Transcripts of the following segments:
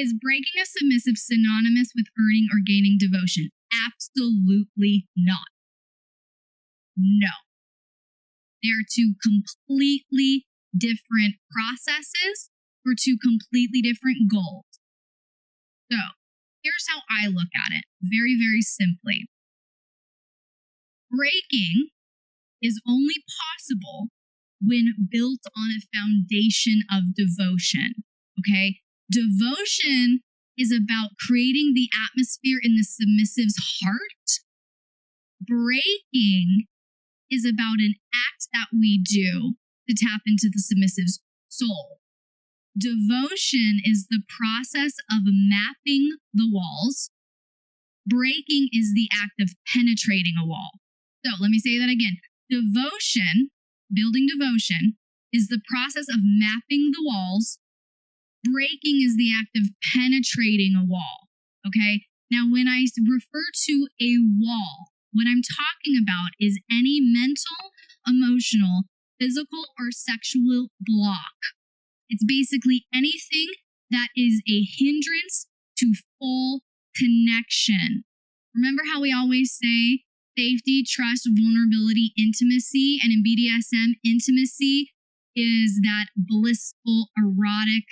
Is breaking a submissive synonymous with earning or gaining devotion? Absolutely not. No. They are two completely different processes for two completely different goals. So, here's how I look at it, very, very simply. Breaking is only possible when built on a foundation of devotion, okay? Devotion is about creating the atmosphere in the submissive's heart. Breaking is about an act that we do to tap into the submissive's soul. Devotion is the process of mapping the walls. Breaking is the act of penetrating a wall. So let me say that again. Devotion, building devotion, is the process of mapping the walls. Breaking is the act of penetrating a wall. Okay? Now, when I refer to a wall, what I'm talking about is any mental, emotional, physical, or sexual block. It's basically anything that is a hindrance to full connection. Remember how we always say safety, trust, vulnerability, intimacy, and in BDSM, intimacy is that blissful, erotic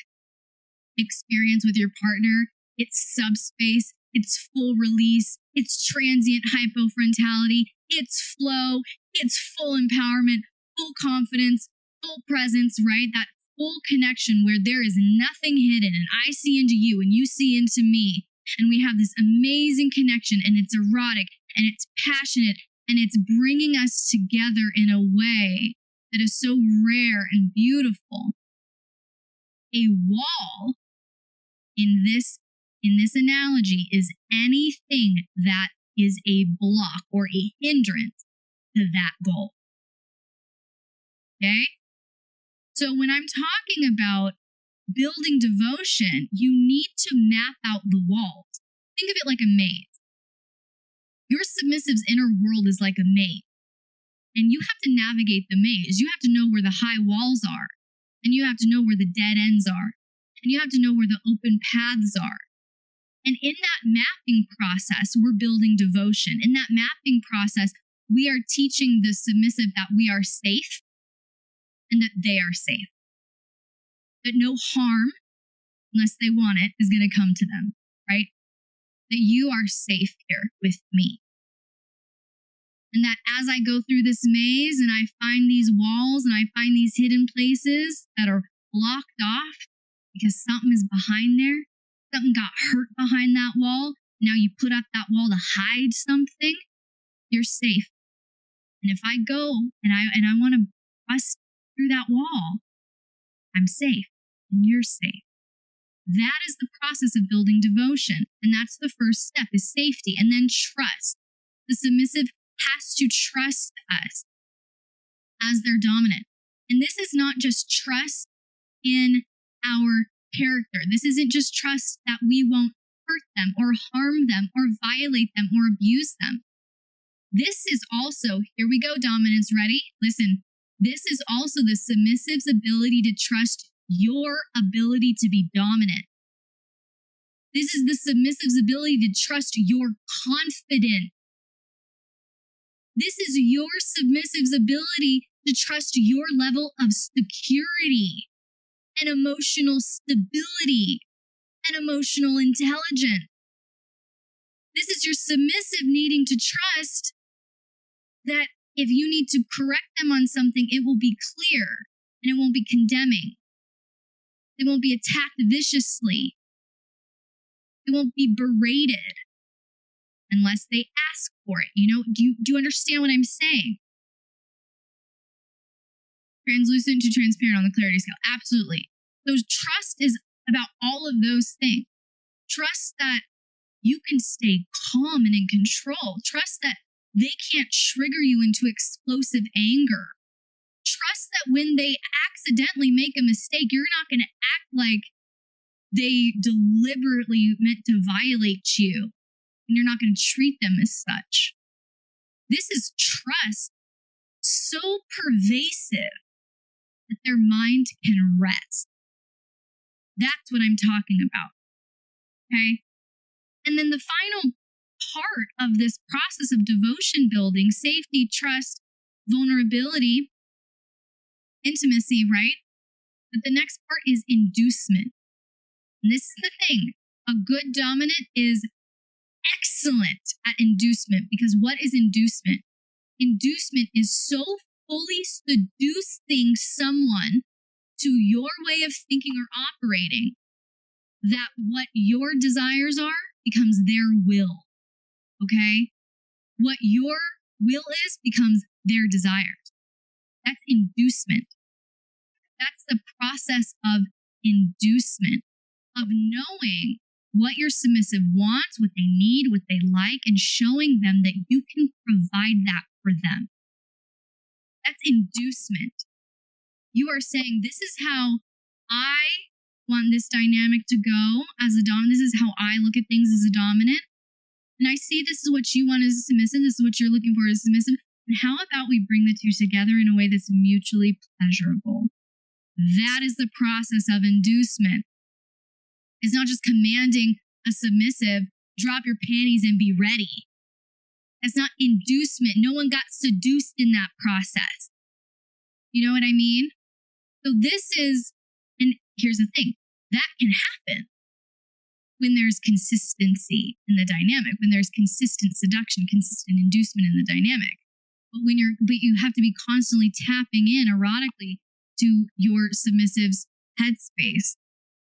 experience with your partner. It's subspace, it's full release, it's transient hypofrontality, it's flow, it's full empowerment, full confidence, full presence, right? That full connection where there is nothing hidden and I see into you and you see into me. And we have this amazing connection and it's erotic and it's passionate and it's bringing us together in a way that is so rare and beautiful. A wall in this analogy is anything that is a block or a hindrance to that goal. Okay? So when I'm talking about building devotion, you need to map out the walls. Think of it like a maze. Your submissive's inner world is like a maze. And you have to navigate the maze. You have to know where the high walls are. And you have to know where the dead ends are. And you have to know where the open paths are. And in that mapping process, we're building devotion. In that mapping process, we are teaching the submissive that we are safe and that they are safe. That no harm, unless they want it, is going to come to them, right? That you are safe here with me. And that as I go through this maze and I find these walls and I find these hidden places that are blocked off because something is behind there, something got hurt behind that wall, now you put up that wall to hide something, you're safe. And if I go and I want to bust through that wall, I'm safe and you're safe. That is the process of building devotion. And that's the first step is safety and then trust. The submissive has to trust us as their dominant. And this is not just trust in our character. This isn't just trust that we won't hurt them or harm them or violate them or abuse them. This is also, here we go, dominance, ready? Listen, this is also the submissive's ability to trust your ability to be dominant. This is the submissive's ability to trust your confidence. This is your submissive's ability to trust your level of security and emotional stability and emotional intelligence. This is your submissive needing to trust that if you need to correct them on something, it will be clear and it won't be condemning. They won't be attacked viciously. They won't be berated unless they ask for it. You know, do you understand what I'm saying? Translucent to transparent on the clarity scale. Absolutely. So trust is about all of those things. Trust that you can stay calm and in control. Trust that they can't trigger you into explosive anger. Trust that when they accidentally make a mistake, you're not going to act like they deliberately meant to violate you. And you're not going to treat them as such. This is trust so pervasive that their mind can rest. That's what I'm talking about. Okay. And then the final part of this process of devotion building, safety, trust, vulnerability, intimacy, right? But the next part is inducement. And this is the thing. A good dominant is excellent at inducement, because what is inducement? Inducement is so fully seducing someone to your way of thinking or operating that what your desires are becomes their will. Okay? What your will is becomes their desires. That's inducement. That's the process of inducement, of knowing what your submissive wants, what they need, what they like, and showing them that you can provide that for them. That's inducement. You are saying, this is how I want this dynamic to go as a dominant. This is how I look at things as a dominant. And I see this is what you want as a submissive. This is what you're looking for as a submissive. And how about we bring the two together in a way that's mutually pleasurable? That is the process of inducement. It's not just commanding a submissive, drop your panties and be ready. That's not inducement. No one got seduced in that process. You know what I mean? So this is, and here's the thing, that can happen when there's consistency in the dynamic, when there's consistent seduction, consistent inducement in the dynamic. But you have to be constantly tapping in erotically to your submissive's headspace.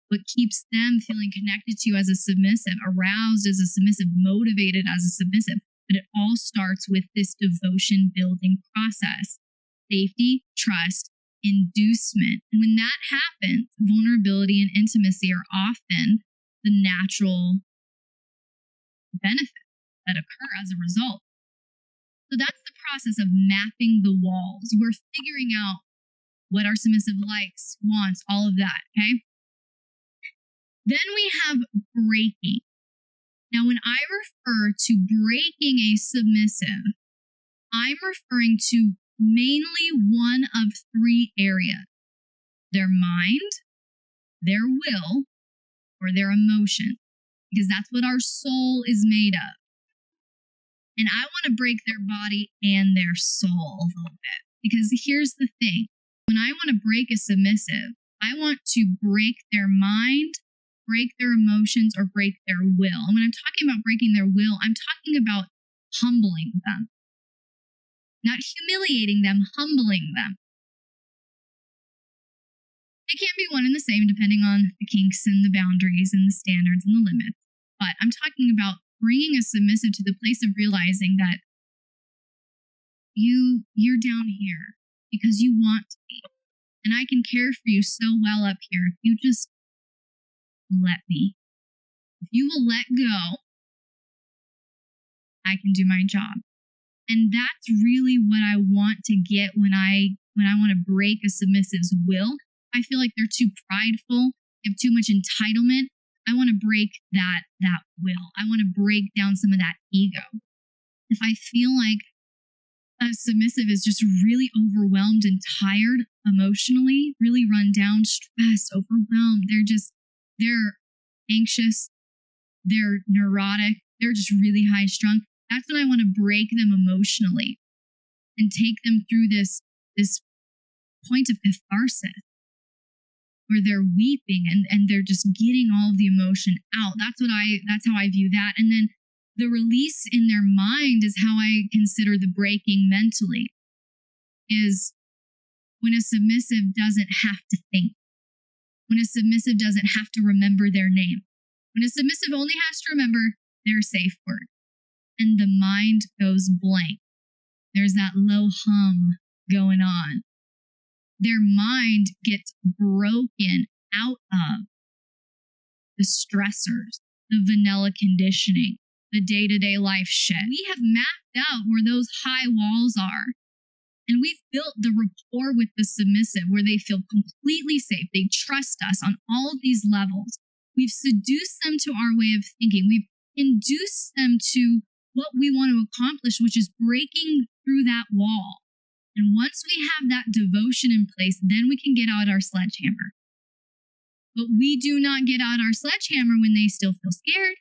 What keeps them feeling connected to you as a submissive, aroused as a submissive, motivated as a submissive. But it all starts with this devotion building process. Safety, trust, inducement. And when that happens, vulnerability and intimacy are often the natural benefits that occur as a result. So that's the process of mapping the walls. We're figuring out what our submissive likes, wants, all of that, okay? Then we have breaking. Now, when I refer to breaking a submissive, I'm referring to mainly one of three areas: their mind, their will, or their emotion, because that's what our soul is made of. And I want to break their body and their soul a little bit, because here's the thing. When I want to break a submissive, I want to break their mind, break their emotions, or break their will. And when I'm talking about breaking their will, I'm talking about humbling them. Not humiliating them, humbling them. It can be one and the same depending on the kinks and the boundaries and the standards and the limits. But I'm talking about bringing a submissive to the place of realizing that you're down here because you want to be. And I can care for you so well up here if you just let me. If you will let go, I can do my job. And that's really what I want to get when I want to break a submissive's will. I feel like they're too prideful, they have too much entitlement. I want to break that will. I want to break down some of that ego. If I feel like a submissive is just really overwhelmed and tired emotionally, really run down, stressed, overwhelmed, they're anxious, they're neurotic, they're just really high strung. That's when I want to break them emotionally and take them through this point of catharsis where they're weeping and they're just getting all of the emotion out. That's how I view that. And then the release in their mind is how I consider the breaking mentally, is when a submissive doesn't have to think, when a submissive doesn't have to remember their name, when a submissive only has to remember their safe word, and the mind goes blank. There's that low hum going on. Their mind gets broken out of the stressors, the vanilla conditioning, the day-to-day life shit. We have mapped out where those high walls are. And we've built the rapport with the submissive where they feel completely safe. They trust us on all of these levels. We've seduced them to our way of thinking. We've induced them to what we want to accomplish, which is breaking through that wall. And once we have that devotion in place, then we can get out our sledgehammer. But we do not get out our sledgehammer when they still feel scared,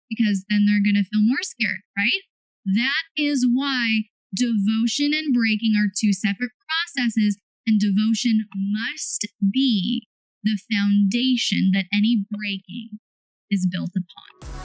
because then they're going to feel more scared, right? That is why devotion and breaking are two separate processes, and devotion must be the foundation that any breaking is built upon.